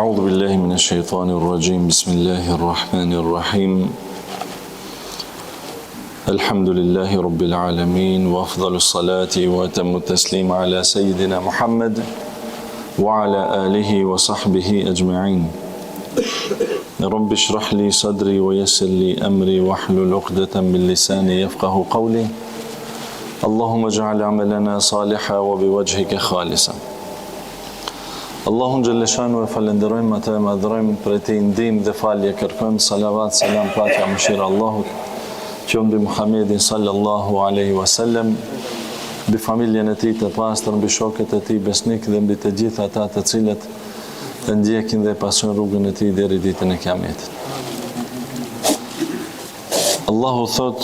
أعوذ بالله من الشيطان الرجيم بسم الله الرحمن الرحيم الحمد لله رب العالمين وأفضل الصلاة وأتم التسليم على سيدنا محمد وعلى آله وصحبه أجمعين رب اشرح لي صدري ويسر لي أمري واحلل عقدة من لساني يفقه قولي اللهم اجعل عملنا صالحا وبوجهك خالصا Allahun Gjellëshanu e falenderojmë atë e madhrojmë për ti ndim dhe falje kërkojmë salavat, salam, patja, mëshira Allahut që mbi Muhammedin sallallahu aleyhi wasallam mbi familjen e tij të pastër, mbi shokët e tij besnik dhe mbi të gjithë ata të cilët e ndjekin dhe pasojnë rrugën e tij deri ditën e Kiametit. Allahu thot: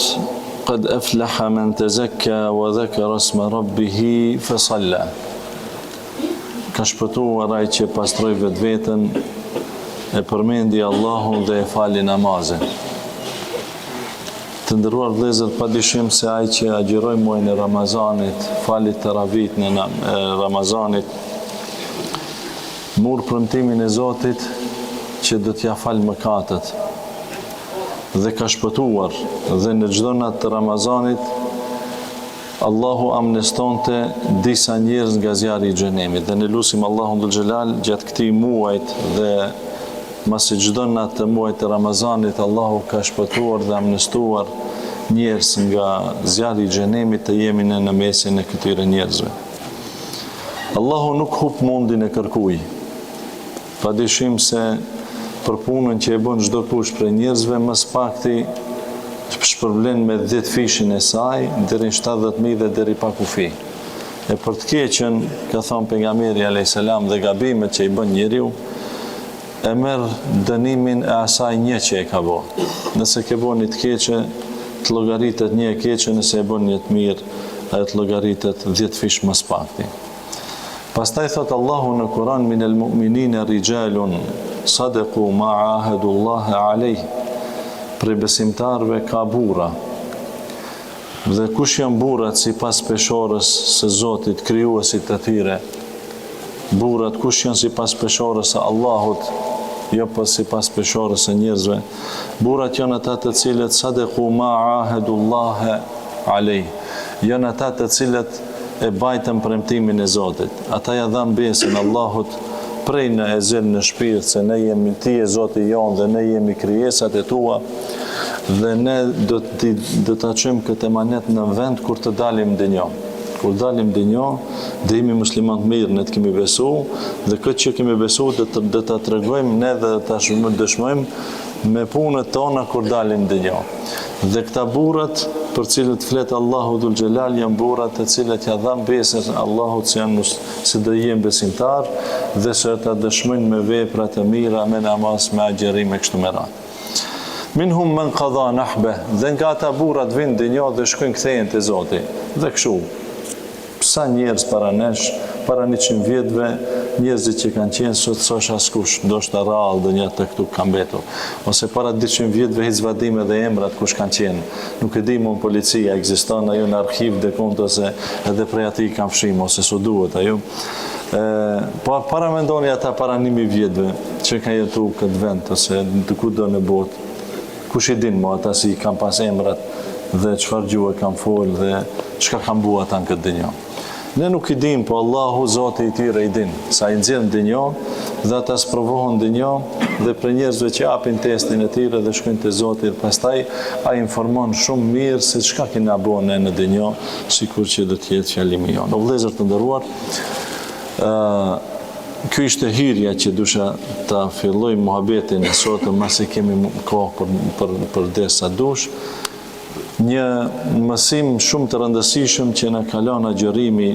"Qad aflaha man tazakka wa dhakara isma rabbih fa salla." Ka shpëtuar ai që pastroi vetveten, e përmendi Allahun dhe e fali namazin. Të nderuar vëllezër, padyshim se ai që agjëroi muajin e Ramazanit, fali taravit në Ramazanit, mur premtimin e Zotit që do t'ia fal mëkatet dhe ka shpëtuar, dhe në çdo natë të Ramazanit Allahu amnestonte disa njerëz nga zjarri i xhenemit dhe ne lutim Allahun dhul xhelal gjatë këtij muajit dhe masi çdo natë të muajit të Ramazanit Allahu ka shpëtuar dhe amnestuar njerëz nga zjarri i xhenemit të jemi në mesin e këtyre njerëzve. Allahu nuk hub mundin e kërkuj. Padyshim se për punën që e bën çdo kush prej njerëzve më së pakti shpërblen me 10 fishin e saj, deri në 70.000 dhe deri pa kufi. E për të keqen, ka thënë pejgamberi alayhis salam, dhe gabimet që i bën njeriu, e merr dënimin e asaj një që e ka bërë. Nëse ke bën një të keqe, të llogaritet një e keqe, nëse e bën një të mirë, ai të llogaritet 10 fish më së pakti. Pastaj thot Allahu në Kur'an: "Minal mu'minina rijalun sadaqu ma ahadullahi alayhi." Prej besimtarve ka burra. Dhe kush janë burrat sipas peshorës së Zotit, krijuesit të tyre? Burrat kush janë sipas peshorës së Allahut, jo pas sipas peshorës së njerëzve? Burrat janë ata të cilët sadaqu ma ahadullahi alayh. Janë ata të cilët e bajtën premtimin e Zotit. Ata ja dhanë besën Allahut prej në e zënë në shpirt se ne jemi ti e Zoti jonë dhe ne jemi krijesat e tua dhe ne do të çojmë këtë emanet në vend kur të dalim dënjo. Kur dalim dënjo, dhe jemi musliman të mirë, ne të kemi besu dhe këtë që kemi besu dhe të tregojmë ne dhe të dëshmojmë me punët tona kur dalim dënjo. Dhe këta burrat për cilët flet Allahu dhul xhelal janë burrat të cilët ja dhan besën Allahut se janë se do jenë besimtar dhe se ata dëshmojnë me vepra të mira, me namaz, me agjërim e kështu me radhë. Minhum man qada nahbe, dhe nga ata burrat vinë dënjo dhe shkojnë kthehen te Zoti. Dhe kështu, sa njerëz para nesh, para 100 vjetëve, njerëzit që kanë qenë sot s'është askush, ndoshta rrallë dhe një të këtu kanë mbetur. Ose para 200 vjetëve hizvadime dhe emrat kush kanë qenë. Nuk e di më në policia, ekziston ajo në arkiv dhe kont ose edhe prej atij kanë fshim, ose su duhet ajo. Po para mendoni ata para 1000 vjetëve që kanë jetu këtë vend ose kudo në botë. Kush i din mo ata si kanë pas emrat dhe çfarë gjuhë kanë folë dhe çka kanë bua ata në këtë dynjë. Ne nuk i dim, po Allahu Zoti i tyre i din. Sa i nxjerr në dynjë dhe ata sprovohen në dynjë dhe për njerëzve që japin testin e tyre dhe shkojnë te Zoti, pastaj ai informon shumë mirë se çka kena bënë në dynjë, sikur që do të jetë fjalimi jon. O vëllezër të nderuar, ky ishte hyrja që dusha ta filloj muhabetin e sotëm, masi kemi kohë për desa dush. Një mësim shumë të rëndësishëm që na kalon agjërimi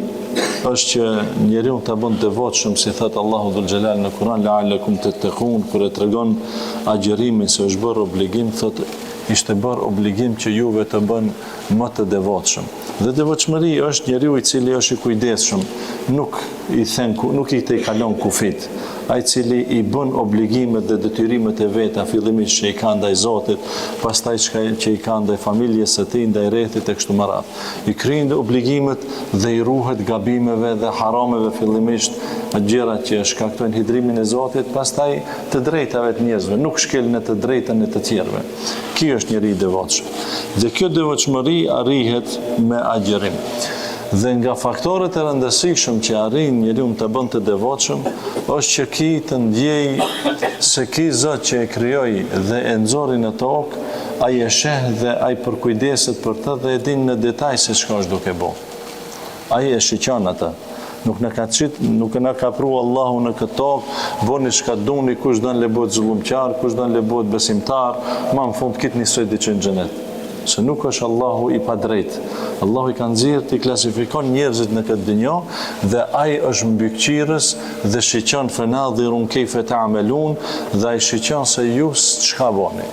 është që njeriu ta bën devotshëm, si thot Allahu dhul xhelal në Kur'an: "La'allakum tattaqun", kur e tregon agjërimin se është bërë obligim, thot ishte bërë obligim që juve të bën më të devotshëm. Dhe devotshmëria është njeriu i cili është i kujdesshëm, nuk i te kalon kufit. Ai cili i bën obligimet dhe detyrimet e veta, fillimisht që i ka ndaj Zotit, pastaj që i ka ndaj familjes së tij ndaj rrethit e kështu me radhë. I kryen obligimet dhe i ruhet gabimeve dhe harameve fillimisht, gjërat që shkaktojnë hidrimin e Zotit, pastaj të drejtave të njerëzve, nuk shkel në të drejtën e të tjerëve. Ky është njeriu i devotshëm. Dhe kjo devotshmëri arrihet me agjerim. Dhe nga faktorët e rëndësishëm që arrin njeriu të bën të devotshëm, është që ki të ndjej se ky Zot që e krijoi dhe e nxorri në tokë, ai e sheh dhe ai përkujdeset për të dhe e din në detaj se çka është duke bë. Ai e shiqon atë. Nuk na ka pru Allahu në këtë tokë, bëni çka doni, kush don le bëhet zullumqar, kush don le bëhet besimtar, ma në fund kit nisoj diçka në xhenet. Se nuk është Allahu i padrejt. Allahu i ka nxjerrë të klasifikon njerëzit në këtë dynjë dhe ai është mbikëqyrës dhe shiqon fenadhirun kayfa ta'malun dhe ai shiqon se ju çka bëni.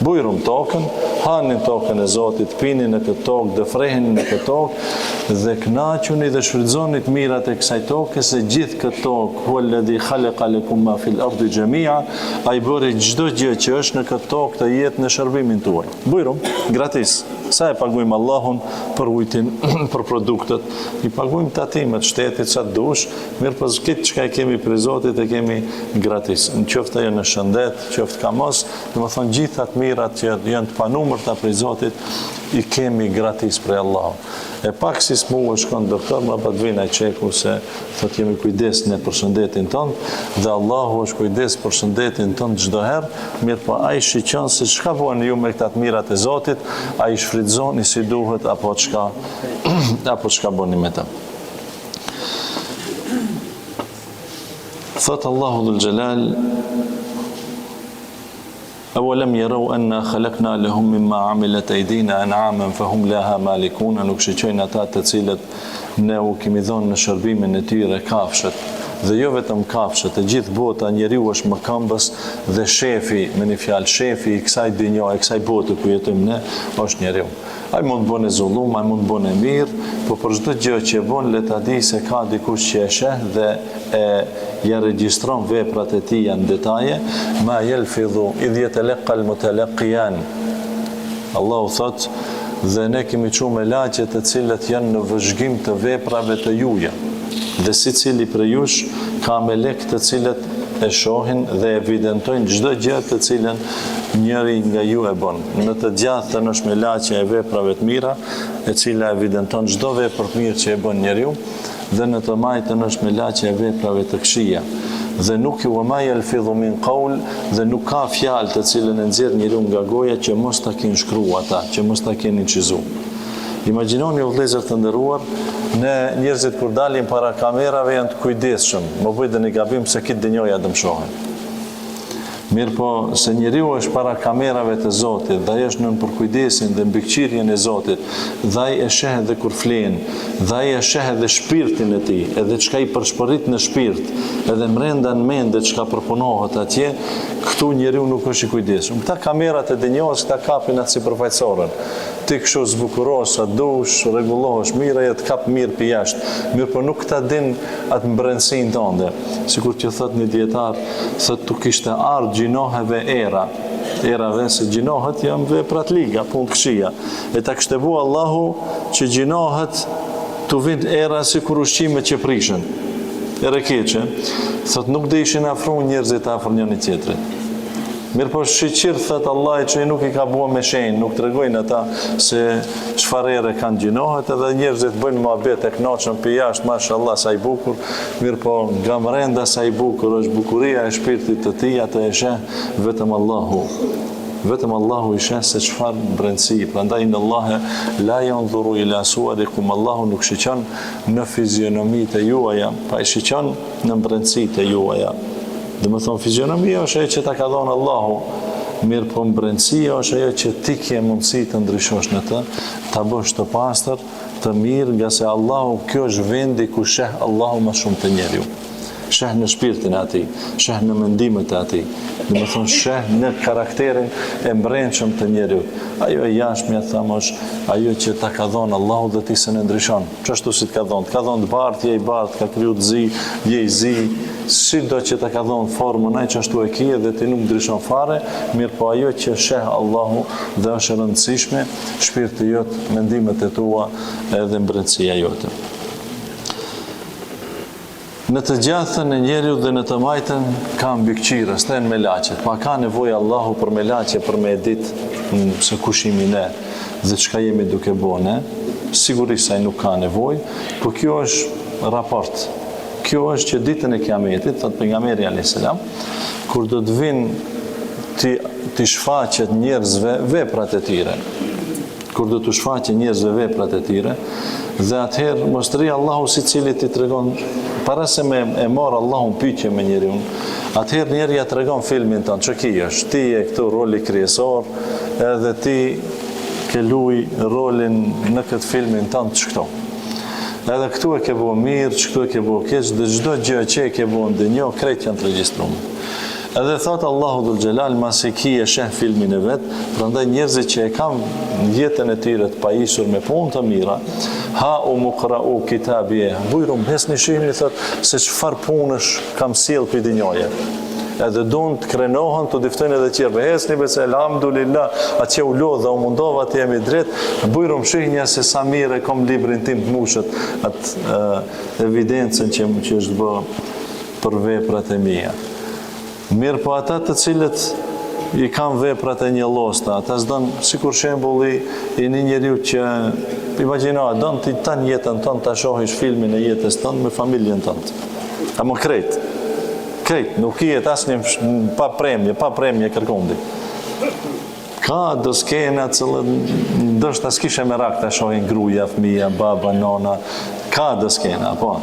Bujrum tokën, hanin tokën e Zotit, pini në këtë tokë, dëfreheni në këtë tokë dhe kënaquni dhe shfrytëzoni të mirat e kësaj toke, se gjithë këtë tokë hualladhi khalaqa lakum ma fil ardi jami'a, ai bëri çdo gjë që është në këtë tokë të jetë në shërbimin tuaj. Bujrum, gratis. Sa e paguajmë Allahun për ujtin, për produktet, i paguajmë tatimet shtetit sa dush, mirë po këtë çka e kemi prej Zotit e kemi gratis. Në qoftë ajo në shëndet, qoftë ka mos, domethënë gjitha të mirat që janë të panumërta prej Zotit i kemi gratis prej Allahut. E pak si smu e shkon doktor, më pa të vinë ai çeku se thotë jemi kujdes në për shëndetin tonë dhe Allahu është kujdes për shëndetin tonë çdo herë, mirë po ai shiqon se çka bëni ju me këta të mirat e Zotit, ai shfrytëzoni si duhet apo çka bëni me ta. Thot Allahu dhul Jalal: أولم يروا أنا خلقنا لهم مما عملت أيدينا أنعاما فهم لها مالكون. Nuk shiqojnë ata të cilët ne u kemi dhënë në shërbimin e tyre kafshët. Dhe jo vetëm kafshët, e gjithë bota, njeriu është mëkëmbës dhe shefi, me një fjalë, shefi i kësaj dynjë, i kësaj bote ku jetojmë ne, është njeriu. Ai mund të bëne zullum, ai mund të bëne mirë, por për çdo gjë që e bën, le ta di se ka dikush që e sheh dhe ja regjistron veprat e tij në detaje. Ma yalfidhu idh yatalaqqa almutalaqqiyan. Allahu thot, dhe ne kemi çuar me laqe të cilët janë në vëzhgim të veprave të juja. Dhe secili prej jush ka melek të cilët e shohin dhe evidentojnë çdo gjë të cilën njëri nga ju e bën. Në të gjathtën është me laqe e veprave të mira, e cila evidenton çdo vepër të mirë që e bën njeriu, dhe në të majtën është me laqe e veprave të këqija. Dhe nuk ju ma yalfidhu min qawl, dhe nuk ka fjalë të cilën e nxjerr njeriu nga goja që mos ta kenë shkruar ata, që mos ta kenë incizuar. Imagjinoni u vëllezër të nderuar, ne njerëzit kur dalin para kamerave janë të kujdesshëm, më bëj dhe një gabim se këtë dënjoja dëmshohen. Mirë po, se njeriu është para kamerave të Zotit, dhe ai është nën përkujdesin dhe mbikëqyrjen e Zotit, dhe ai e sheh edhe kur flen, dhe ai e sheh edhe shpirtin e tij, edhe çka i përshpërit në shpirt, edhe mrenda në mend çka përpunohet atje, këtu njeriu nuk është i kujdesshëm. Këta kamerat e dënjohës, këta kapin atë sipërfaqësorën. Ti kështu zbukurosh sa dush, rregullohesh mirë, ai të kap mirë pi jashtë. Mirë po nuk ta din atë mbrenësinë tënde. Sikur që thot një dietar, thot tu kishte ardhur gjinoheve erave se gjinohet janë veprat liga, punë këqija. E ta kishte bu Allahu që gjinohet tu vind era sikur ushqimet që prishën. Era keqe, thot nuk do ishin afru njerëzit afër njëri tjetrit. Mirë po shiqir, thëtë Allah, që nuk i ka bua me shenjë, nuk të regojnë ata se çfarë ere kanë gjinohet, edhe njerëzit bëjnë muhabet e kënaqshëm për jashtë, mashallah, sa i bukur, mirë po nga mrenda sa i bukur, është bukuria e shpirtit të tij, atë e sheh vetëm Allahu. Vetëm Allahu i sheh se çfarë brendësi. Prandaj inna Allaha la yanzuru ila suwarikum, Allahu nuk shiqon në fizionomitë juaja, pa i shiqon në brendësitë e juaja. Dhe më thonë, fizionomia është ajo që ta ka dhënë Allahu, mirë po mbrëndësia është ajo që ti ke mundësi të ndryshosh në të, ta bësh të pastër, të mirë, nga se Allahu, kjo është vendi ku sheh Allahu më shumë të njeriu. sheh në shpirtin e atij, sheh në mendimet e atij, dhe më thonë sheh në karakterin e mbrenqëm të njeriut. Ajo e jashtme, thamë, është ajo që ta ka dhonë Allahu dhe ti se në ndryshon. Qështu si të ka dhonë të bartë, je i bartë, ka kriju të zi, je i zi, si do që ta ka dhonë formën ai qështu e kije dhe ti nuk ndryshon fare, mirë po ajo që sheh Allahu dhe është e rëndësishme, shpirti jot, mendimet e tua edhe mbretësia jote. Në të gjatën e njeriu dhe në të majtën ka mbikëqira, s'ten me laqet, pa ka nevojë Allahu për me laqe, për me ditë se kush jemi ne dhe çka jemi duke bëne, sigurisht ai nuk ka nevojë, por kjo është raport. Kjo është që ditën e Kiametit, thot pejgamberi alayhis salam, kur do të vinë ti shfaqet njerëzve veprat e tyre. Kur do të shfaqet njerëzve veprat e tyre, dhe atëherë mostri Allahu sicili ti tregon para se me e marr Allahu pyetje me njeriu. Atëherë njeriu ja tregon filmin tonë, çka ki është, ti je këtu roli kryesor, edhe ti ke luaj rolin në këtë filmin tonë ç'kto. Edhe këtu e ke bëu mirë, këtu e ke bëu keq, dhe çdo gjë që e ke bëu ndonjë, krejt janë të regjistruar. Edhe thot Allahu dhul Xhelal, masi ki e sheh filmin e vet, prandaj njerëzit që e kanë jetën e tyre të pajisur me punë të mira, ha u muqra'u kitabie, bujrum besni shihni thot se çfarë punësh kam sjell për dinjoje. Edhe donë të krenohen, të diftojnë edhe tjerë. Besni bese, elhamdulillah, atë që u lodha, u mundova të jemi drejt, bujrum shihni se sa mirë e kom librin tim të mushët, atë evidencën që është bë për veprat e mia. Mirë po ata të cilët i kanë veprat e një losta, ata s'don, sikur shembulli i një njeriu që imagjino, don ti tan jetën tonë ta shohësh filmin e jetës tonë me familjen tënde. A më krejt, nuk i jetë asnjë pa premje kërkondi. Ka do skena cilët ndoshta s'kishe merak ta shohin gruaja, fëmia, baba, nona, ka do skena, po.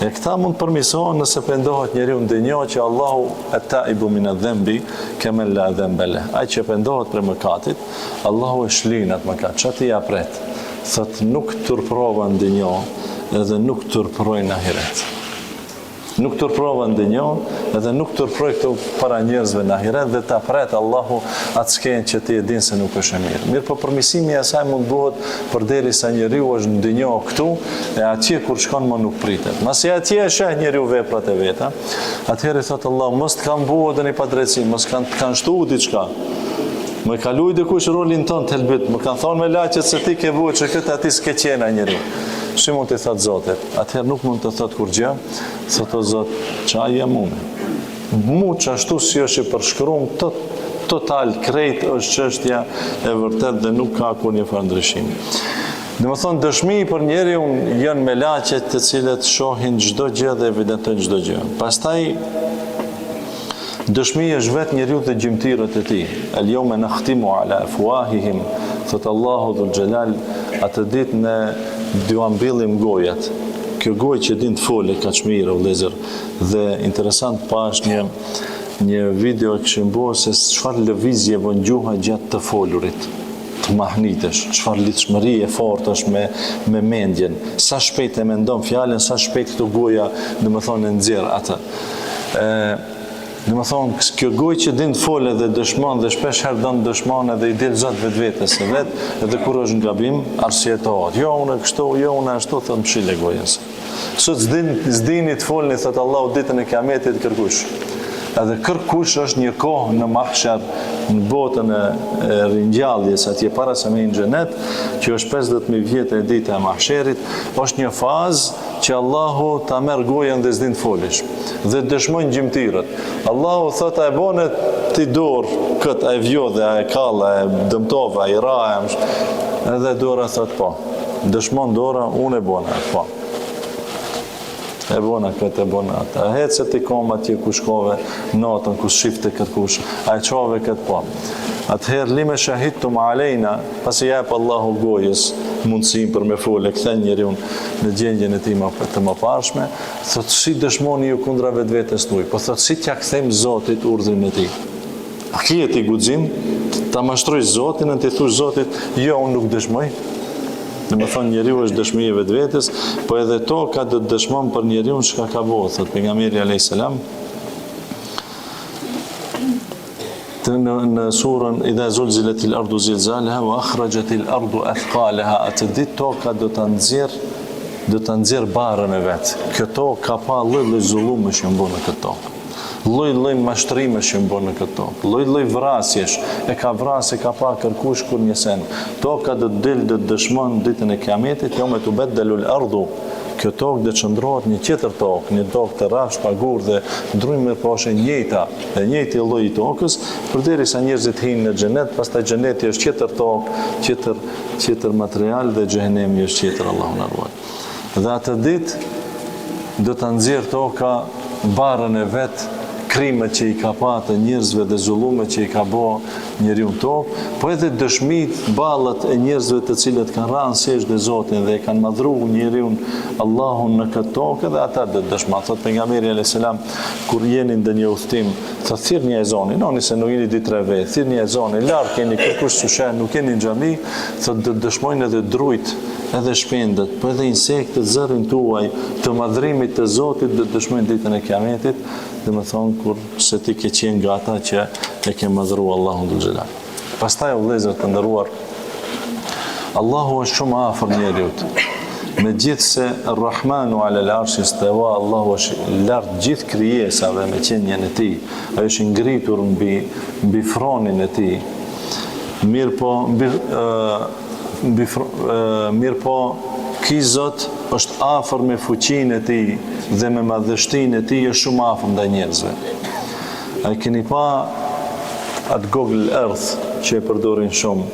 E këta mund përmisohen nëse pendohet njeriu ndonjë që Allahu at-taibu min adh-dhanbi kama la dhanba leh. Ai që pendohet për mëkatit, Allahu e shlin atë mëkat. Çati ja pret. Thot nuk turprova ndonjë, edhe nuk turproj në ahiret. Nuk turprova ndonjë, edhe nuk turproj këto para njerëzve në ahiret dhe ta pret Allahu atë skenë që ti e din se nuk është e mirë. Mirë po përmisimi i asaj mund bëhet përderisa njeriu është ndonjë këtu e atje kur shkon më nuk pritet. Masi atje e sheh njeriu veprat e veta, atëherë thot Allah mos të kanë bëu doni padrejtësi, mos kanë shtuar diçka. Më ka luaj dikush rolin ton të helbet, më kanë thonë me laqet se ti ke vuaj që këtë aty s'ke qena njeriu. Si mund të thot Zotit? Atëherë nuk mund të thot kur gjë, thot o Zot, çaj jam unë. Mu ashtu si është i përshkruar total krejt është çështja e vërtet dhe nuk ka kur një farë ndryshimi. Domethënë dëshmi për njeriu janë me laqet të cilët shohin çdo gjë dhe evidentojnë çdo gjë. Pastaj dëshmi është vetë njeriu të gjymtyrët e tij. El-yawma nakhtimu ala afwahihim, thot Allahu dhul Xhelal, atë ditë ne do mbyllim gojat. Kjo gojë që din të folë ka çmira u lezer dhe interesant pash një video që kishim bërë se çfarë lëvizje bën gjuha gjatë të folurit. Të mahnitesh, çfarë lidhshmëri e fortë është me mendjen. Sa shpejt e mendon fjalën, sa shpejt këto goja, domethënë nxjerr atë. Domethënë kjo gojë që din të folë dhe dëshmon dhe shpesh herë don dëshmon edhe i del zot vetvetes së vet, edhe kur është në gabim arsyetohet. Jo unë kështu, jo unë ashtu, thon mshile gojës. Sot s'dini të folni thot Allahu ditën e Kiametit kërkush. Edhe kërkush është një kohë në mahshar, në botën e ringjalljes atje para se me në xhenet, që është 50.000 vjetë e dita e mahsherit, është një fazë që Allahu ta merr gojën dhe s'din të folish. Dhe dëshmojnë gjymtyrët. Allahu thot a e bone ti dorë këtë, a e vjodhe, a e kalla, a e dëmtove, a i ra, edhe dora thot po. Dëshmon dora, unë e bone, po. E bona këtë, e bona atë. A hecë ti kom atje ku shkove natën, ku shifte këtë kush, a e qove këtë po. Atëherë lime shahidtum alejna, pasi jep Allahu gojës mundësim për me fole, kthen njeriu në gjendjen e tij të mëparshme, thot si dëshmoni ju kundra vetvetes tuaj, po thot si t'ja kthejmë Zotit urdhrin e tij. A ki e ti guxim ta mashtroj Zotin, në ti thush Zotit, jo unë nuk dëshmoj. Dhe me thonë njeriu është dëshmi e vetvetes, po edhe toka do të dëshmon për njeriu çka ka bëu, thot pejgamberi alayhis salam. Në surën idha zulzilatil ardu zilzalaha wa akhrajatil ardu athqalaha, atë ditë toka do ta nxjerr barën e vet. Kjo tokë ka pa lloj zullume që bën në këtë tokë. Lloj mashtrime që bën në këtë tokë. Lloj vrasjesh, e ka vrasë, e ka pa kërkush kur një sen. Toka do të del, do të dëshmon ditën e kiametit, jo me të beddelul ardu. Kjo tokë dhe qëndrohet një tjetër tokë, një tokë të rafsh, pagur dhe ndrujme poshe njëjta, dhe njëjti lloj i tokës, përderisa njerëzit hinë në xhenet, pastaj xheneti është tjetër tokë, tjetër material dhe xhenemi është tjetër, Allahu na ruaj. Dhe atë ditë do ta nxjerr toka barën e vet, krimet që i ka patë njerëzve dhe zullumet që i ka bë njeriu tokë, po edhe dëshmit, ballat e njerëzve të cilët kanë rënë sesh dhe Zotin dhe kanë madhruar njeriu Allahun në këtë tokë, dhe ata do të dëshmojnë. Thot pejgamberi alayhis salam, kur jeni në një udhtim, thot thirrni ezanin, noni se nuk jeni 2-3 vet, thirrni ezanin, larg keni kërkush sushen, nuk keni në xhami, thot do të dëshmojnë edhe drujt, edhe shpendët, po edhe insektët, zërin tuaj, të madhrimit të Zotit do të dëshmojnë ditën e kiametit, dhe me thonë kur se ti ke qenë nga ata që e ke madhru Allahun dhul xhelal. Pastaj o vëllezër të nderuar, Allahu është shumë afër njeriut. Megjithse Ar-Rahmanu ala al-arshi istawa, Allahu është lart gjithë krijesave me qenjen e tij. Ai është ngritur mbi fronin e tij. Mirë po, ky Zot është afër me fuqinë e tij dhe me madhështinë e tij, është shumë afër ndaj njerëzve. A keni pa atë Google Earth që e përdorin shumë,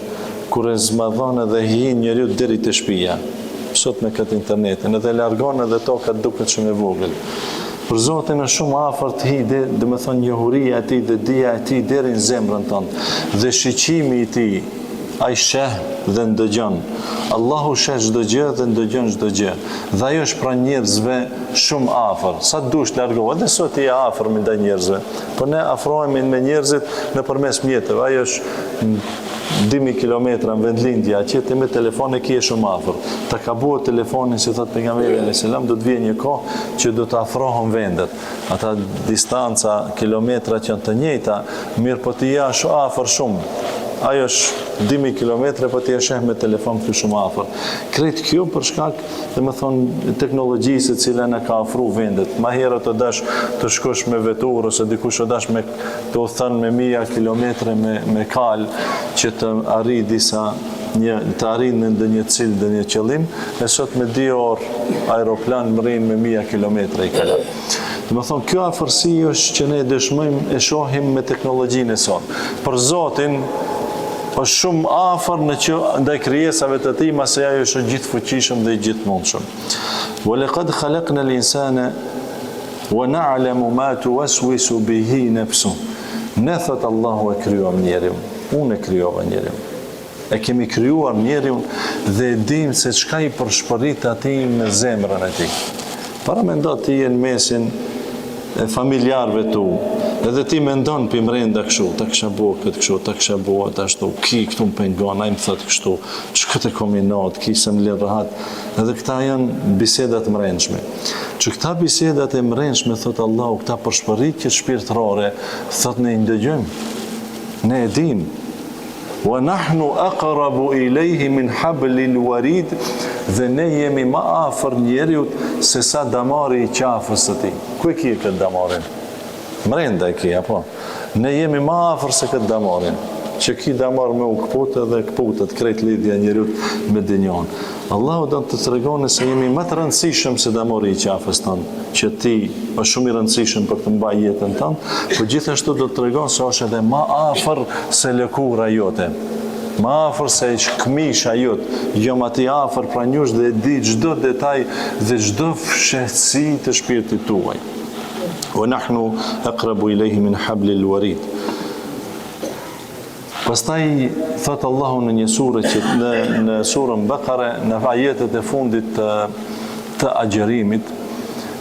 kur e zmadhon edhe hin njeriu deri te shtëpia. Sot me këtë internetin, edhe largon edhe tokat duket shumë e vogël. Për Zotin është shumë afër të hi, dhe me thonë njohuria e tij dhe dija e tij deri në zemrën tonë, dhe shiqimi i tij. Ai sheh dhe ndëgjon. Allahu sheh çdo gjë dhe ndëgjon çdo gjë. Dhe ajo është pra njerëzve shumë afër. Sa dush largohet, edhe sot je afër me ndaj njerëzve. Po ne afrohemi me njerëzit nëpërmes mjeteve. Ajo është 2000 kilometra në vendlindja, që ti me telefon e ki e shumë afër. Ta ka bua telefonin, si thot pejgamberi alayhis salam, do të vijë një kohë që do të afrohen vendet. Ata distanca, kilometra që janë të njëjta, mirë po ti je afër shumë. Ajo është 2000 kilometra, po ti e sheh me telefon këtu shumë afër. Krejt kjo për shkak, domethënë, teknologjisë e cila na ka ofruar vendet. Ma herët të dash të shkosh me veturë ose dikush të dash me të udhëton me 1000 kilometra me kal që të arrijë të arrijë në ndonjë cilë, në një qëllim, e sot me 2 orë aeroplan mrin me 1000 kilometra i kalon. Domethënë, kjo afërsi është që ne dëshmojmë e shohim me teknologjinë e sot. Për Zotin është shumë afër ndaj krijesave të tij, mase ai është gjithfuqishëm dhe i gjithmundshëm. Wa laqad khalaqna al-insana wa na'lamu ma tuwaswisu bihi nafsuhu. Ne thot Allahu e krijuam njeriu. Unë e krijova njeriu. E kemi krijuar njeriu dhe e dim se çka i përshpërit atij në zemrën e tij. Para mendo ti në mesin e familjarëve tu, edhe ti mendon për mrenda kështu, ta kisha bua këtë kështu, ta kisha bua të ashtu, ki këtu më pengon, ai më thot kështu, që këtë kombinat, ki se më lirë rahat, edhe këta janë bisedat mrenshme. Që këta bisedat e mrenshme, thot Allahu, këta përshpëritje shpirtërore, thot ne i ndëgjojmë, ne e dim. Wa nahnu aqrabu ilayhi min hablil warid, dhe ne jemi më afër njeriut se sa damari i qafës së tij. Ku e ki këtë damarin? Mrenda e ki, apo? Ne jemi më afër se këtë damarin, që ki damar me u këputë dhe këputët, krejt lidhja njeriut me dinjon. Allahu do të tregoni se jemi më të rëndësishëm se damari i qafës tonë, që ti është shumë i rëndësishëm për të mbaj jetën tonë, por gjithashtu do të tregon se është edhe më afër se lëkura jote. Më afër se këmisha jot, jo më ti afër pranjush dhe e di çdo detaj dhe çdo fshehtësi të shpirtit tuaj. Wa nahnu aqrabu ilayhi min hablil warid. Pastaj thot Allahu në një surë që në surën Bakare, në ajetet e fundit të agjerimit,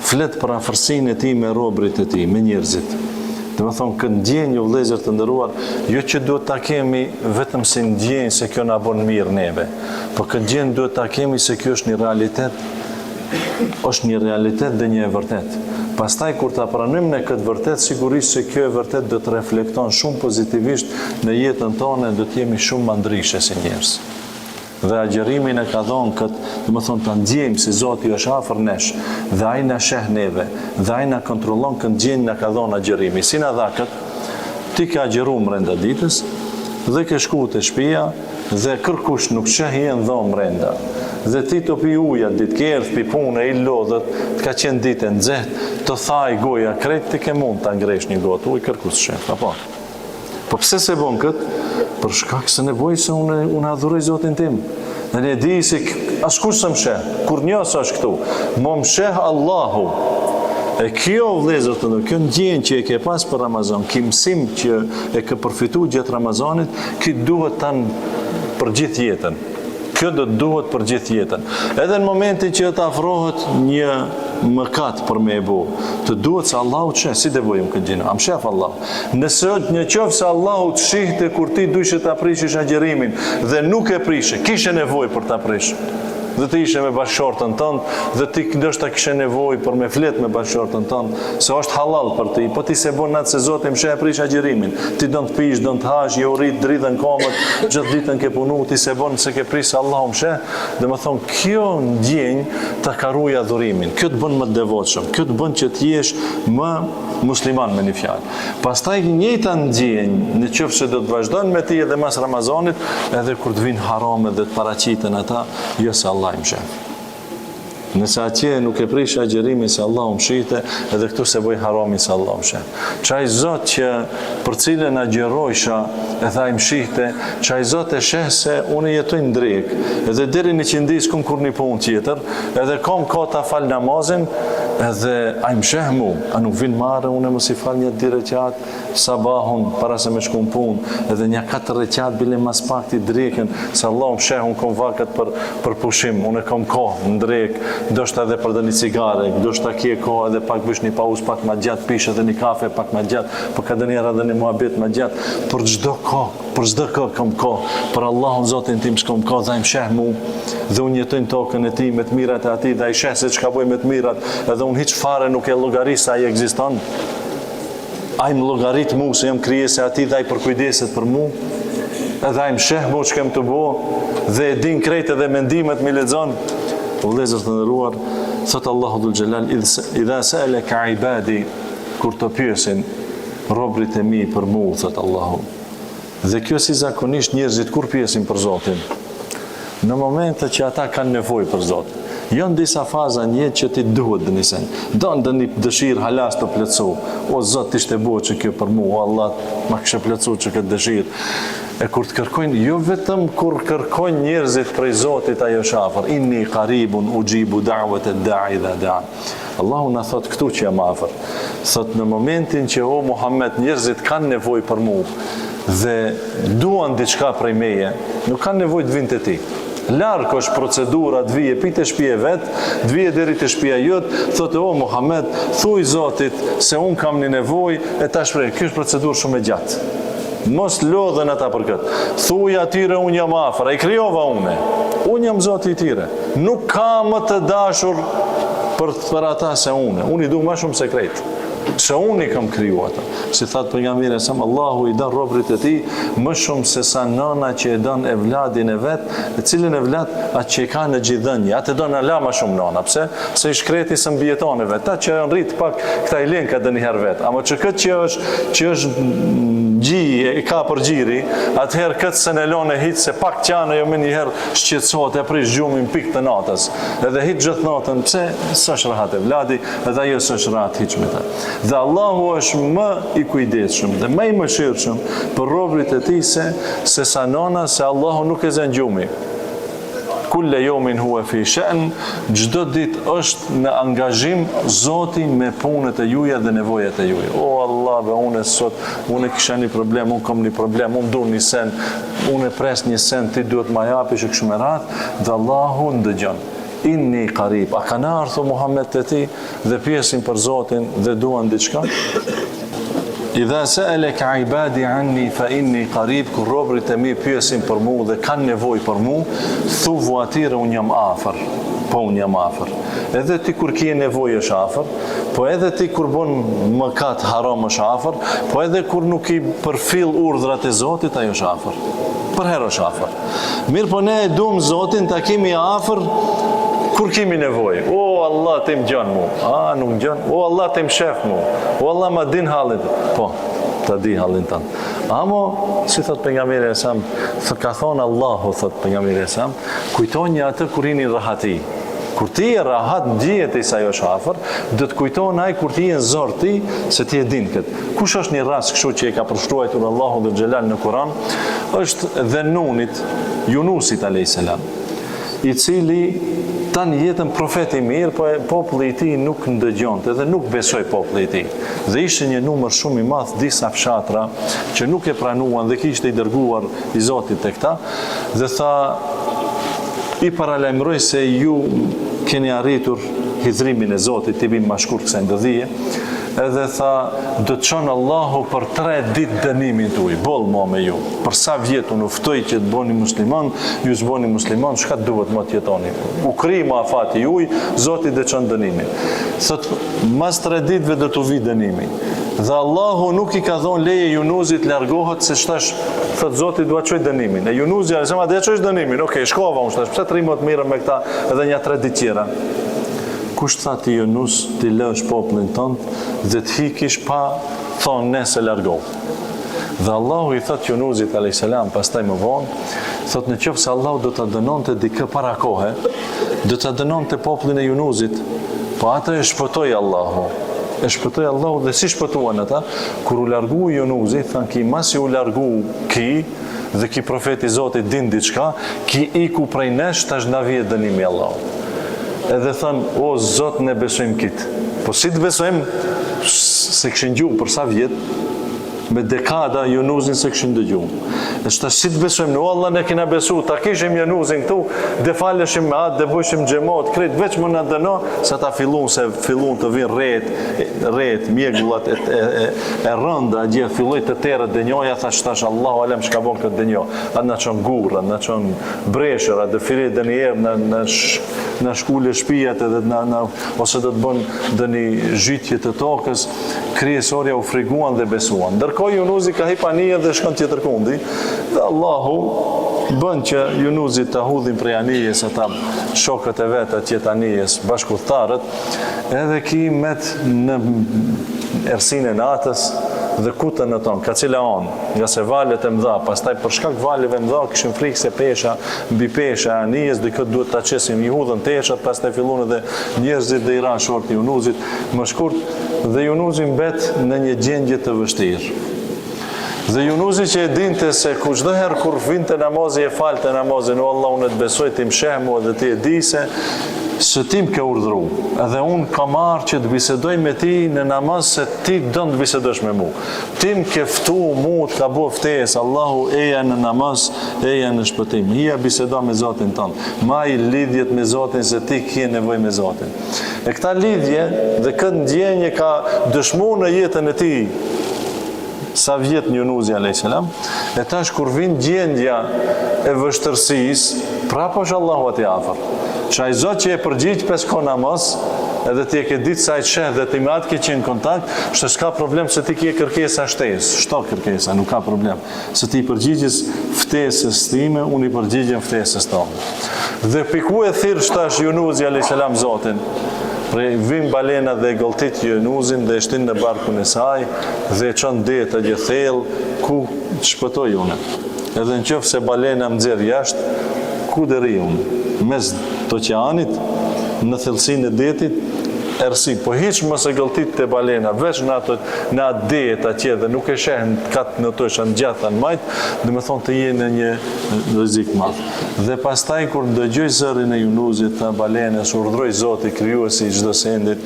flet për afërsinë e tij me robërit e tij, me njerëzit. Dhe më thonë, këtë ndjenjë o vëllezër të ndëruar, jo që duhet ta kemi vetëm si ndjenjë se kjo na bën mirë neve, por këtë ndjenjë duhet ta kemi se kjo është një realitet dhe një e vërtet. Pastaj kur ta pranojmë ne këtë vërtet, sigurisht se kjo e vërtet do të reflekton shumë pozitivisht në jetën tonë, do të jemi shumë më ndryshe si njerëz. Dhe agjërimi në ka dhonë këtë, dhe më thonë të ndjejmë si Zoti është afër nesh, dhe ai na sheh neve, dhe ai na kontrollon këtë ndjenjë në ka dhonë agjërimi. Si na dha këtë, ti ka agjëru brenda ditës, dhe ke shku te shtëpia, dhe kërkush nuk sheh je në dhomë brenda. Dhe ti të pi uja ditë, ke erdhë pi punë i lodhët, të ka qenë ditë e nxehtë, të thaj goja krejt, ti ke mund të ngresh një gotë ujë, kërkush shef, apo? Po pse se bon këtë? Për shkak se nevoj se unë adhuroj Zotin tim. Dhe ne di se askush së më sheh, kur njës është këtu, më sheh Allahu. E kjo vëllezër të ndër, kjo ndjenjë që e ke pas për Ramazan, ky mësim që e ke përfitu gjatë Ramazanit, ky duhet tanë për gjithë jetën. Kjo do të duhet për gjithë jetën. Edhe në momentin që të afrohet një mëkat për me e bo, të duhet se Allahu të sheh, si devojmë këtë gjinë, am shef Allahu. Nëse një qoftë se Allahu të shihte kur ti dujshe të aprishish agjerimin dhe nuk e prishe, kishe nevojë për të aprish. Dhe ti ishe me bashkëshortën tënd, dhe ti ndoshta kishe nevojë për me flet me bashkëshortën tënd, se është halal për ti, po ti se bën atë se Zoti më sheh prish agjerimin. Ti do të pish, do të hash, je urit dritën komët, gjithë ditën ke punu, ti se bën se ke prish se Allahu më sheh, dhe më thon kjo ndjenjë ta ka ruaj adhurimin. Kjo të bën më të devotshëm, kjo të bën që të jesh më musliman me një fjalë. Pastaj njëjta ndjenjë, nëse do të vazhdon me ti edhe mas Ramazanit, edhe kur të vinë harame dhe të paraqiten ata, jo se Allah më shef. Nëse atje nuk e prish agjerimin se Allah më shihte, edhe këtu se bëj haramin se Allah më shef. Çaj Zot që për cilën agjerojsha, e tha më shihte, çaj Zot e sheh se unë jetoj në drek, edhe deri në qindis kum kur një punë tjetër, edhe kam ka ta fal namazin, edhe ai më sheh mu, a nuk vin marrë unë mos i fal një rekat sabahun para se me shku në punë, edhe një 4 rekat bile mas pak ti drekën, se Allah më sheh unë kam vakat për pushim, unë kam kohë në drek, ndoshta edhe për një cigare, ndoshta ke kohë edhe pak bësh një pauzë pak më gjatë, pish edhe një kafe pak më gjatë, por ka dënjera edhe një muhabet më gjatë, për çdo kohë kam kohë, për Allahun Zotin tim s'kam kohë, dhe ai më sheh mu, dhe unë jetoj në tokën e tij me të mirat e atij, dhe ai sheh se çka bëj me të mirat, edhe unë hiç fare nuk e llogaris se ai ekziston. Ai më llogarit mu se jam krijesë e atij dhe ai përkujdeset për mu, edhe ai më sheh mu çka më të bo, dhe e din krejt edhe mendimet më lexon. Vëllezër të nderuar, thot Allahu dhul xhelal, idha sa'alaka ibadi, kur të pyesin robrit e mi për mu, thot Allahu. Dhe kjo si zakonisht njerëzit kur pyesin për Zotin, në momente që ata kanë nevojë për Zotin. Janë disa faza një që ti duhet dhe nisen. Donë një dëshirë halas të plëcu. O Zot, ishte bo që kjo për mu, o Allah, ma kështë plëcu që këtë dëshirë. E kur të kërkojnë, jo vetëm kur kërkojnë njerëzit prej Zotit ajo shafër, inni qaribun ujibu da'wat ad-da'i dha da'a. Allahu na thot këtu që jam afër. Thot në momentin që o Muhammed njerëzit kanë nevojë për mu dhe duan diçka prej meje, nuk kanë nevojë të vinë te ti. Larkë është procedura, të vije pite shtëpia vet, të vije deri te shtëpia jot, thotë o Muhammed, thuj Zotit se un kam një nevojë e ta shpreh. Kjo është procedurë shumë e gjatë. Mos lodhen ata për këtë. Thuj atyre unë jam afër, ai krijova unë. Unë jam Zoti i tyre. Nuk ka më të dashur për ata se unë. Unë i du më shumë sekret. Se unë i kam kriju ata. Si thatë pejgamberi sa Allahu i don robrit e tij më shumë se sa nëna që e don evladin e vet, e cilin evlad atë që ka në gjithdhënie, atë don ala më shumë nëna. Pse? Se i shkreti së mbijeton e vet. Ta që rrit pak këta i lën ka dënë herë vet. Ama që këtë që është gji e ka për gjiri, atëherë këtë se në lone hitë se pak qanë jo me njëherë shqetësot e prish gjumin pik të natës. Edhe hitë gjithë natën, pse së është rahat e vladi, edhe jo së është rahat hiq me ta. Dhe Allahu është më i kujdesshëm dhe më i mëshirshëm për robrit e tij se sa nona, se Allahu nuk e zën gjumi. Kulle jomin huwa fi sha'n, çdo ditë është në angazhim Zoti me punët e juaja dhe nevojat e juaja. O Allah, unë kisha një problem, unë kam një problem, unë dur një sen, unë e pres një sen, ti duhet ma japish e kështu me radhë, dhe Allahu ndëgjon. Inni qarib. A kanë ardhur Muhammed te ti dhe pjesin për Zotin dhe duan diçka? idha sa'alaka ibadi anni fa inni qarib, kur robërit e mi pyesin për mu dhe kanë nevojë për mu, thuvu atyre unë jam afër. Po unë jam afër. Edhe ti kur ke nevojë është afër, po edhe ti kur bën mëkat haram është afër, po edhe kur nuk i përfill urdhrat e Zotit ajo është afër. Për herë është afër. Mirë, po ne e duam Zotin ta kemi afër kur kemi nevojë. O Allah të më gjan mu. Nuk gjan. O Allah të më shef mu. O Allah ma din halin. Po, ta di halin tanë. Amo, si thot pejgamberi e sam, ka thonë Allahu, thot pejgamberi e sam, kujtoni atë kur jeni rahati. Kur ti e rahat ndjehet se ajo është afër, do të kujton ai kur ti je në zor ti se ti e din këtë. Kush është një rast kështu që e ka përshkruar Allahu dhe Xhelal në Kur'an, është Dhennunit, Yunusit alayhis salam, i cili tanë jetën profeti mirë, po populli i tij nuk ndëgjonte dhe nuk besoi populli i tij. Dhe ishte një numër shumë i madh disa fshatra që nuk e pranuan dhe kishte i dërguar i Zotit tek ta, dhe tha i paralajmëroj se ju keni arritur hidhrimin e Zotit, ti bim ma shkurt kësaj ndëdhije, edhe tha, do të qonë Allahu për 3 ditë dënimin tuaj, boll mo me ju. Për sa vjet unë uftoj që të bëni musliman, ju s'boni musliman, çka duhet më të jetoni? U kri ma afati juaj, Zoti do të çon dënimin. Thot, mas 3 ditëve do të vi dënimi. Dhe Allahu nuk i ka thonë leje Yunusit largohet se shtash thot Zoti dua çoj dënimin. E Yunusi alesama dhe çoj dënimin. Okej, shkova unë shtash. Pse të rrimot mirë me këta edhe një 3 ditë tjera. Kush tha ti Yunus ti lësh popullin tënd dhe të hikish pa thonë ne se largohu. Dhe Allahu i thot Yunusit alayhis salam pastaj më vonë, thot në qoftë se Allahu do ta dënonte dikë para kohe, do ta dënonte popullin e Yunusit, po atë e shpëtoi Allahu. E shpëtoi Allahu dhe si shpëtuan ata? Kur u largu Yunusi, thanë ki masi u largu ki dhe ki profeti Zotit din diçka, ki iku prej nesh, tash na vije dënimi Allahu. Edhe thënë, o Zot ne besojmë kit. Po si të besojmë se këshin gjuhë për sa vjet, me dekada Yunusin se këshin dëgjuhë. Dhe shta si të besojmë, o Allah ne kina besu, ta kishim Yunusin këtu, dhe faleshim me atë, dhe bëjshim xhemot, krejt, veç më në dëno, se ta fillun të vinë rret, mjegullat e rënda, gjë, filloj të terët dënjoja, thash Allahu alem shka bon këtë dënjo, atë në qënë gurë, në qënë breshër, atë dhe firit dhe një erë në shkullë shpijat edhe ose do të bën dhe një zhytje të tokës, kryesorja u friguan dhe besuan. Ndërkohë Yunusi ka hip anije dhe shkon tjetër kundi, dhe Allahu bën që Yunusi të hudhin prej anijes ata shokët e vetë atje të anijes, bashkëudhëtarët, edhe ki met në ersinë e natës dhe kutën në tonë, ka cila onë, nga se valet e mdha, pastaj për shkak valeve mdha kishim frikë se pesha, mbi pesha anijes, dhe këtë duhet ta qesim i hudhën teshat, pastaj fillun edhe njerëzit dhe i ranë shorti Yunusit, më shkurt, dhe Yunusi mbet në një gjendje të vështirë. Dhe Yunusi që e dinte se ku çdo herë kur vinte namazi e falte namazin, o Allah unë të besoj ti më sheh mua dhe ti e di se ti më ke urdhëru, edhe unë kam marrë që të bisedoj me ti në namaz se ti dënë të bisedosh me mu. Ti më ke ftu mu të ka bo ftesë, Allahu eja në namaz, eja në shpëtim. Hija bisedo me Zotin tonë, ma i lidhjet me Zotin se ti kje nevoj me Zotin. E këta lidhje dhe këtë ndjenje ka dëshmu në jetën e ti, sa vjet në Yunusi alayhis salam, e tash kur vin gjendja e vështërsis, prapë është Allahu ati afër. Që ai Zot që e përgjigj 5 kohë namaz, edhe ti e ke ditë sa i sheh dhe ti me atë ke qenë kontakt, është s'ka problem se ti ke kërkesa shtesë, shto kërkesa, nuk ka problem. Se ti përgjigjes ftesës time, unë i përgjigjem ftesës tonë. Dhe piku e thirr shtash Yunusi alayhis salam Zotin. Vim balena dhe gëlltit Yunusin dhe shtin në barkun e saj dhe e qënë detë gjë thellë ku të shpëtoj unë. Edhe në qëfë se balena më dzerë jashtë, ku dhe ri unë? Mes të oqeanit, në thellësinë e detit, ersi. Po hiq mëse gëlltit të balena, veç në atë detë atje dhe nuk e shehen katë në të shën gjatha në majtë, dhe me thonë të jenë një rrezik madh. Dhe pastaj kur dëgjoj zërin e Yunusit, tha balenës, urdhroi Zoti krijuesi i çdo sendit,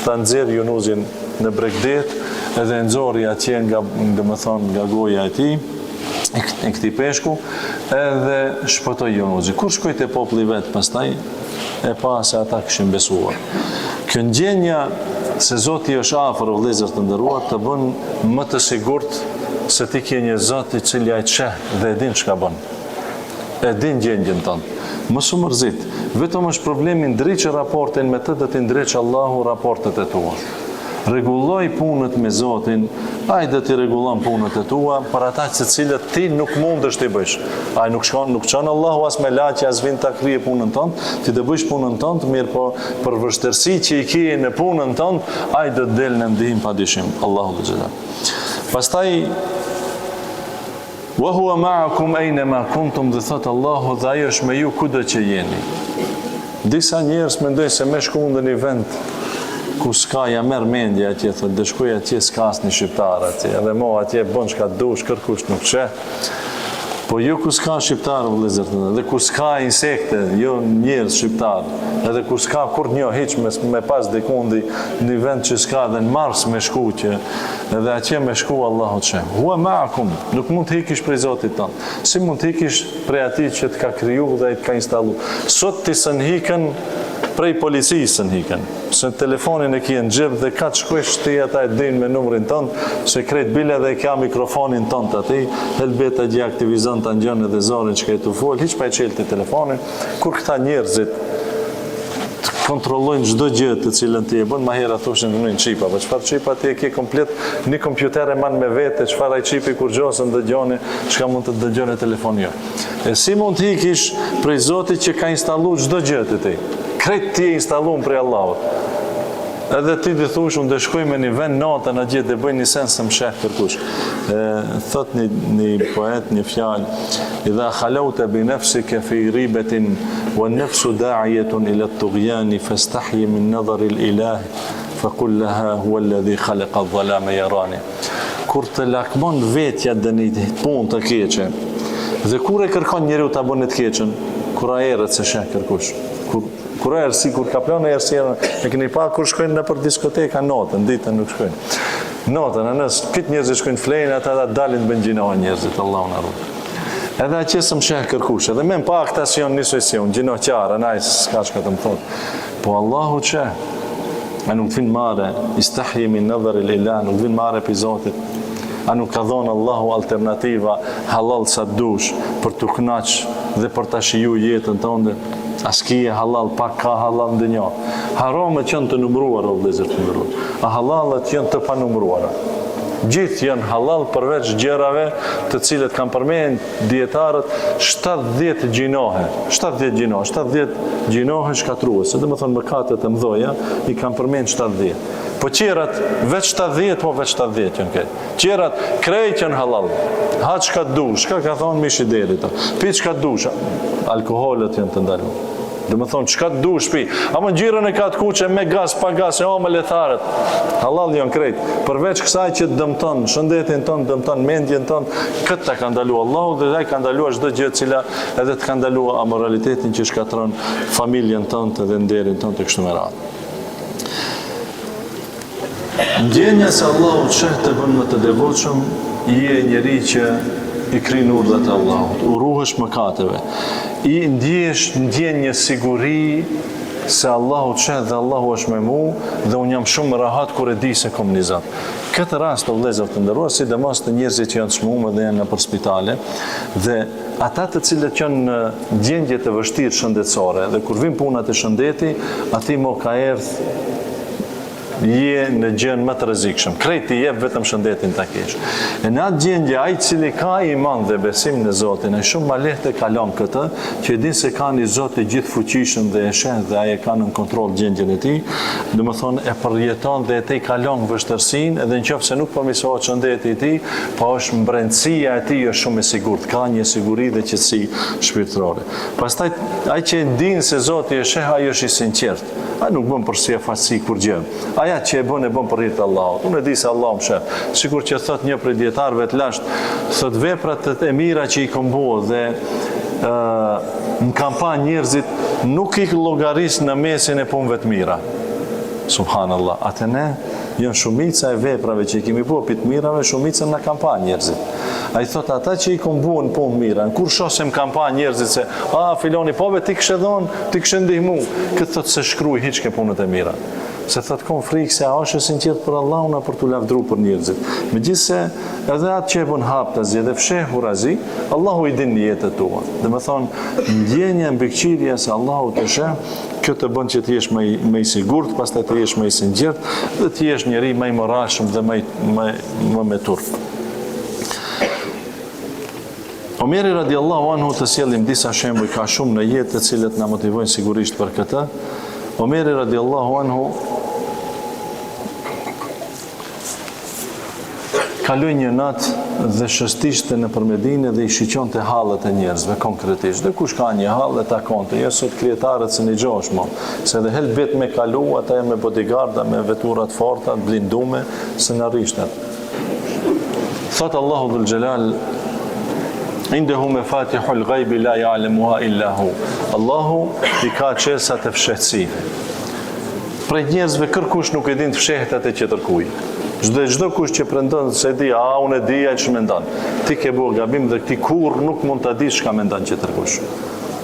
ta nxjerr Yunusin në bregdet, edhe nxorri atje nga goja e tij, e këtij peshku, edhe shpëtoi Yunusin. Kur shkoi te populli vet pastaj, e pa se ata kishin besuar. Kjo ndjenja se Zoti është afër, o vëllezër të nderuar, të bën më të sigurt se ti ke një Zot i cili ai të sheh dhe e din çka bën. E din gjendjen tënde. Mos u mërzit. Vetëm është problemi ndriçë raportin me të, do të ndriçë Allahu raportet e tua. Rregulloj punët me Zotin, ai do t'i rregullon punët e tua për ata të cilët ti nuk mundesh t'i bësh. Ai nuk çon Allahu as me laçi as vin ta krije punën tënde, ti do bësh punën tënde, mirë po për vështirësi që i ke në punën tënde, ai do të del në ndihmë padyshim. Allahu xhelal. Pastaj wa huwa ma'akum aynama kuntum, dhe thot Allahu, dhe ai është me ju kudo që jeni. Disa njerëz mendojnë se me shku në një vend ku s'ka, ja merr mendja atje, thot, dhe shkoj atje s'ka asnjë shqiptar atje, edhe mo atje bën çka dush, kërkush nuk sheh. Po jo ku s'ka shqiptar, vëllezër, dhe ku s'ka insekte, jo njerëz shqiptar, edhe ku s'ka kur një hiç me pas dikundi në vend që s'ka dhe në Mars me shku që edhe atje me shku Allahu që. Hua ma'akum, nuk mund të ikish prej Zotit tënd. Si mund të ikish prej atij që të ka kriju dhe të ka installu. Sot ti sën hikën prej policisë në hikën, se telefonin e kje në gjep dhe ka të shkuesh ti ata e din me numrin tënd, se krejt bile dhe ka mikrofonin tënd të ati, helbeta gjeaktivizon të njën edhe zorin që ka e të folë, hiq pa e qelë të telefonin, kur këta njerëzit të kontrollojnë çdo gjë të cilën ti e bën, ma hera thoshin në një qipa, për çfarë qipa ti e ke komplet një kompjuter e man me vete, çfarë ai qipi kur gjosën dëgjoni, çka mund të dëgjoni telefoni jo. E si mund të ikish prej Zotit që ka installu çdo gjë të ti? Krejt ti e installun prej Allahut. Edhe ti dhe thush, unë dhe shkoj me një vend natën a gjithë dhe bëj një sens se më sheh kërkush. Thot një poet, një fjalë, idha khalaute bi nafsika fi ribatin wa nafsu da'ijetun ila tughjani fastahyi min nadhari l-ilah faqul laha huwa alladhi khalaqa adh-dhalama yarani. Kur të lakmon vetja dhe një punë të keqe, dhe kur e kërkon njeriu ta bën të keqen, kur a erët se sheh kërkush. Kur e erësi, kur ka planë e erësirën, e këni pa kur shkojnë në për diskoteka natën, ditën nuk shkojnë. Natën, nësë, këtë njerëzit shkojnë flejnë, ata dalin të bëngjinohen njerëzit, Allah unë arru. Edhe a qësë më sheh kërkush, edhe me më pa këta si jonë njësoj si unë, gjino qarë, najë, s'ka që ka të më thotë. Po Allahu që, a nuk të vinë mare, istahjemi në dheri lila, nuk të vinë mare për Zotit, a nuk ka dhonë Allahu alternativa, halal sa dush, për të knaqë dhe për të shiju jetën tënde. As kije halal, pak ka halal në dënja. Haramet janë të numruara, o vëllezër të nderuar. A halalet janë të panumruara. Gjithë janë halal përveç gjërave të cilët kanë përmend dietarët 70 gjinohe. 70 gjinohe shkatruese. Do të thonë mëkatet e mëdha i kanë përmend 70. Po qerat veç 70, po veç 70 janë këtë. Qerat krejt janë halal. Ha çka dush, çka ka thonë mishi deri to. Pi çka dush, alkoolët janë të ndaluar. Do të thonë çka dush pi. Ama gjirën e ka të kuqe me gaz, pa gaz, e me letharët. Halal janë krejt. Përveç kësaj që dëmton shëndetin tonë, dëmton mendjen tonë, këtë ta ka ndaluar Allahu dhe ai ka ndaluar çdo gjë e cila edhe të ka ndaluar amoralitetin që shkatron familjen tonë dhe nderin tonë të kështu me radhë. Ndjenja se Allahu të sheh të bën më të devotshëm, je njeri që i krin urdhat e Allahut, u ruhesh mëkateve, i ndjen një siguri se Allahu të sheh dhe Allahu është me mu dhe unë jam shumë rahat kur e di se kom një Zot. Këtë rast të vëllezër të nderuar, sidomos të njerëzit që janë të çmuar dhe janë nëpër spitale, dhe ata të cilët janë në gjendje të vështirë shëndetësore, dhe kur vin punat e shëndeti, aty mo ka erdhë je në gjën më të rrezikshëm. Krejti jep vetëm shëndetin ta kesh. E në atë gjendje ai i cili ka iman dhe besim në Zotin, ai shumë më lehtë kalon këtë, që e din se ka një Zot i gjithfuqishëm dhe e sheh dhe ai e ka në kontroll gjendjen e tij, domethënë e përjeton dhe e tej kalon vështirësinë, edhe nëse nuk përmirësohet shëndeti i tij, po është mbrëmësia e tij është shumë e sigurt, ka një siguri dhe qetësi shpirtërore. Pastaj ai që e din se Zoti e sheh, ai është i sinqert. Ai nuk bën për si e fasi kur gjë. Aja që e bën për hir të Allahut. Unë e di se Allah më sheh. Sikur që thot një prej dietarëve të lashtë, thot veprat e mira që i kanë bërë dhe në kampanjë njerëzit nuk i llogaris në mesin e punëve të mira. Subhanallah. Atë ne janë shumica e veprave që i kemi bërë për të mirave, shumica në kampanjë njerëzit. Ai thot ata që i kanë bën punë mira, kur shohim kampanjë njerëzit se filoni po ti kishe dhon, ti kishe ndihmu, këtë thot se shkruaj hiç ke punët e mira. se thot kon frikë se a është sinqert për Allahun apo për t'u lavdruar për njerëzit. Megjithse edhe atë që e bën hap tazi dhe fshehur azi, Allahu i din jetën tua. Domethënë ndjenja mbikëqyrja se Allahu të sheh, kjo të bën që të jesh më i sigurt, pastaj të jesh më i sinqert dhe të jesh njëri më i moralshëm dhe më me turp. Omeri radiallahu anhu, të sjellim disa shembuj, ka shumë në jetë të cilët na motivojnë sigurisht për këtë. Omeri radiallahu anhu kaloi një natë dhe shëstishte nëpër Medinë dhe i shiqonte hallet e njerëzve konkretisht. Dhe kush ka një hall e takonte, jo sot krijetarët se një gjosh mo, se dhe helbet me kalu, ata me bodyguarda, me veturat forta, blindume, se në rishtet. Thot Allahu dhul Gjelal, indehu mafatihul ghaibi la ya'lamuha illa hu. Allahu i ka çelësat e fshehtësive. Prej njerëzve kërkush nuk e din të fshehet atë që tërkuj. Çdo kush që pretendon se di, unë e di ai ç'më mendon. Ti ke bërë gabim dhe ti kurr nuk mund ta dish çka mendon që tërkush.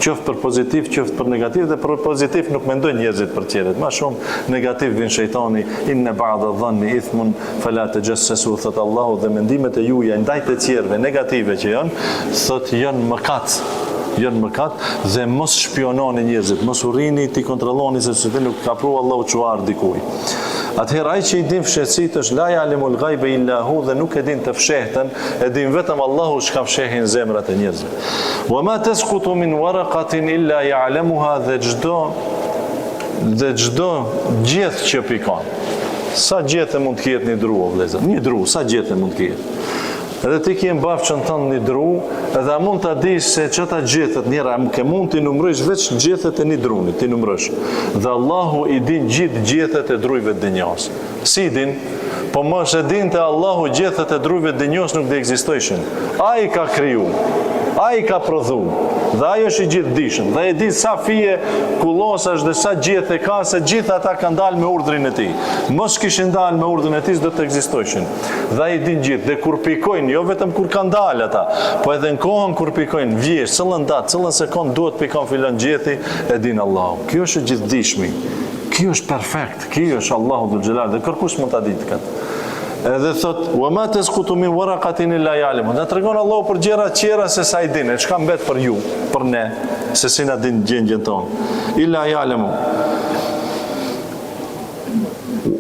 Qoftë për pozitiv, qoftë për negativ, dhe për pozitiv nuk mendojnë njerëzit për tjerët. Ma shumë negativ vjen shejtani, inna ba'da dhanni ithmun fala tajassasu, thot Allahu, dhe mendimet e juaja ndaj të tjerëve negative që janë, thot janë mëkat. Janë mëkat dhe mos shpiononi njerëzit, mos urrini ti kontrolloni se ti nuk ka pru Allahu çuar dikujt. Atëherë ai që i din fshehtësitë është la ya'lamul ghaiba illa hu, dhe nuk e din të fshehtën, e din vetëm Allahu çka fshehin zemrat e njerëzve. Wa ma tasqutu min waraqatin illa ya'lamuha, dhe çdo gjeth që pikon. Sa gjethe mund të ketë një dru, o vëllezër? Një dru, sa gjethe mund të ketë? Edhe ti ke mbafshën tënd një dru, edhe a mund ta dish se çata gjethet njëra, ke mund t'i numërosh vetë gjethet e një drunit, ti numërosh. Dhe Allahu i din gjithë gjethet e drujve të dinjos. Si din? Po mos e dinte Allahu gjethet e drujve të dinjos nuk do ekzistojshin. Ai ka kriju, ai ka prodhu, dhe ai është i gjithdijshëm, dhe e di sa fije kullosash dhe sa gjethe ka, se gjithë ata kanë dalë me urdhrin e tij. Mos kishin dalë me urdhrin e tij, do të ekzistojshin. Dhe ai din gjithë, dhe kur pikojnë, jo vetëm kur kanë dalë ata, po edhe në kohën kur pikojnë, vjesh, cëllën datë, cëllën sekond duhet pikon filan gjethi, e din Allahu. Ky është gjithdijshmi. Ky është perfekt. Ky është Allahu dhul Xhelal, dhe kërkush mund ta ditë këtë. Edhe thot, wa ma tasqutu min waraqatin illa ya'lamu. Na tregon Allahu për gjëra të tjera se sa i din, çka mbet për ju, për ne, se si na din gjendjen tonë. Illa ya'lamu.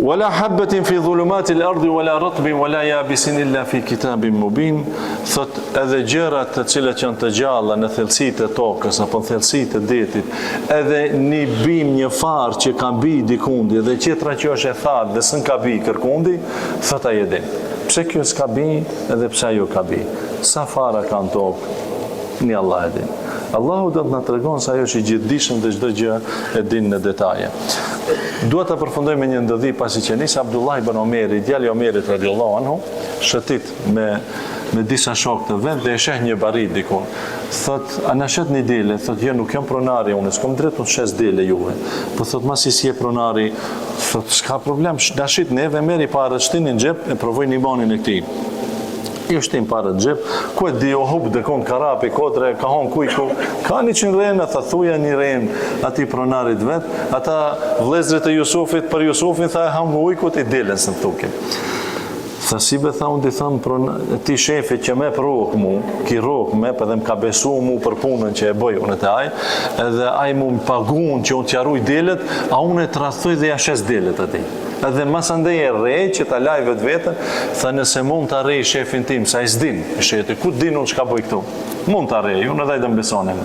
Wala habatin fi dhulumatil ardi wala ratbin wala yabisin illa fi kitabin mubin. Thot edhe gjërat të cilat janë të gjalla në thellësitë e tokës apo në thellësitë e detit, edhe një bim, një farë që ka bi dikundi, dhe tjetra që është e thatë dhe s'në ka bi kërkundi, thot ai e din. Pse kjo s'ka bi edhe pse ajo ka bi? Sa fara ka në tokë? Ni Allah e din. Allahu do të na tregon se ajo është i gjithdijshëm dhe çdo gjë e din në detaje. Duhet ta përfundoj me një ndodhi pasi që nis Abdullah ibn Omeri, djali i Omerit radhiyallahu anhu, shëtit me disa shokë të vet dhe e sheh një barit dikun. Thot, a na shet një dele? Thot, jo, nuk jam pronari, unë s'kam drejt të shes dele juve. Po thot, masi si je pronari, thot, s'ka problem, na shit neve, merri parë, shtini në xhep e provoj imanin e këtij. I shtim parë të xhep, ku e di o hub dhe kon karapi, kotre, ka hon kujku, ka 100 rena, tha thuja një ren ati pronarit vet, ata vlezrit e Jusufit për Jusufin, tha e ham ujku ti delen së më thuke. Tha si be tha unë di thëmë ti shefit që me prok mu, ki rok me, për dhe më ka besu mu për punën që e bëj unë të aj, edhe aj mu më pagun që unë t'jaruj delet, a unë e të rathoj dhe jashes delet ati. Edhe mas andej e rej që ta laj vetë vetën, tha nëse mund të rej shefin tim, sa i s'din, sheti, ku t'din unë çka bëj këtu? Mund të rej, unë edhe i dëmë besonim.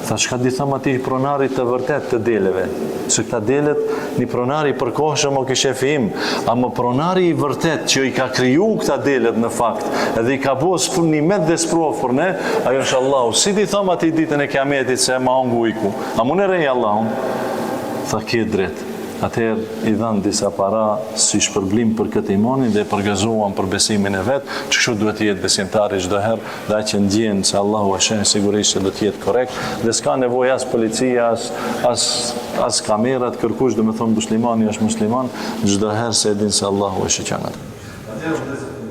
Tha çka di thëmë ati pronarit të vërtet të deleve, se këta delet, një pronari përkohshëm o ki shefi im, a më pronari i vërtet që i ka kriju këta delet në fakt, edhe i ka bos një met dhe sprov për ne, ajo është Allahu, si di thëmë ati ditën e kiametit se ma ongu ujku, a më në rej Allahun? Tha kje drejt. Atëherë i dhanë disa para si shpërblim për këtë imanin dhe përgëzuan për besimin e vetë, që kështu duhet të jetë besimtari çdo herë, dhe ai që ndjen se Allahu e sheh sigurisht se do të jetë korrekt, dhe s'ka nevojë as policia, as kamerat, kërkush do të thonë muslimani është musliman çdo herë se e din se Allahu e shiqon atë.